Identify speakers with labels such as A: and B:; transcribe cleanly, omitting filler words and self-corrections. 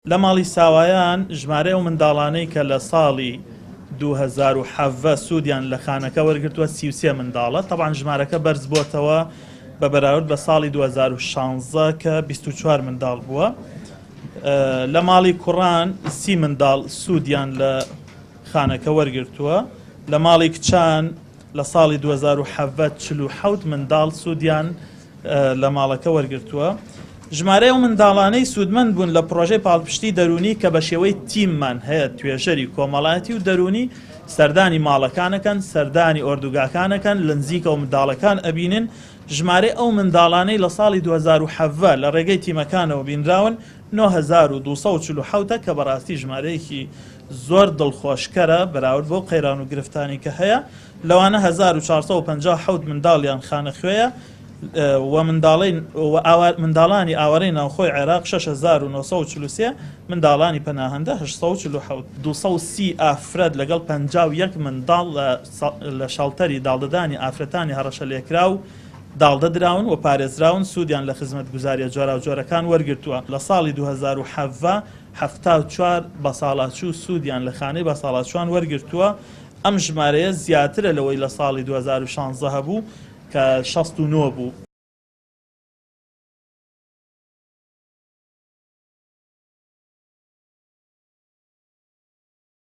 A: لە ماڵی ساوایان ژمارە و منداڵانەی کە لە ساڵی 2017 سوودیان لە خانەکە وەرگرتووە 33 منداڵە. طبعا ژمارەکە بەرز بۆتەوە بە بەراورد بە ساڵی 2016 کە 24 منداڵ بووە. لە ماڵی کوڕان 30 منداڵ سوودیان لە خانەکە وەرگرتووە. لە ماڵی کچان لە ساڵی 2017 47 منداڵ سوودیان لە ماڵەکە وەرگرتووە. ژمارە و منداڵانەی سوودمەند بوون لە پرۆژەی پاڵپشتی دەرونی کە بە شێوەی تیممان هەیە توێژەری کۆمەڵایەتی و دەرونی سەردانی ماڵەکانەکەن، سەردانی ئۆردوگاکانەکەن، لە نزیکە و منداڵەکان ئەبینن. ژمارە ئەو منداڵانەی لە ساڵی 2017 لە ڕێگەی تیمەکانەوە بینراون 9247 کە بەڕاستی ژمارەیەکی زۆر دڵخۆشکەرە بەراورد بۆ قەیران و گرفتانی کە هەیە. لەوانە 1457 منداڵیان خانەخوێیە و منداڵانی ئاوەڕەی ناوخۆی عێراق 6943 منداڵانی پەناهەندە 847 230 ئافرەت لەگەڵ 51 منداڵ لە شەڵتەری داڵدەدانی ئافرەتانی هەڕەشە لێکراو داڵدەدراون و پارێزراون سوودیان لە خزمەت گوزاریە جۆرا و جۆرەکان وەرگرتووە. لە ساڵی 2017 74 بەساڵاتچوو سوودیان لە خانەی بەساڵاتچوان وەرگرتووە. ئەم ژمارەیە زیاترە لەوەی لە ساڵی 2016 هەبوو کە 69 بوو.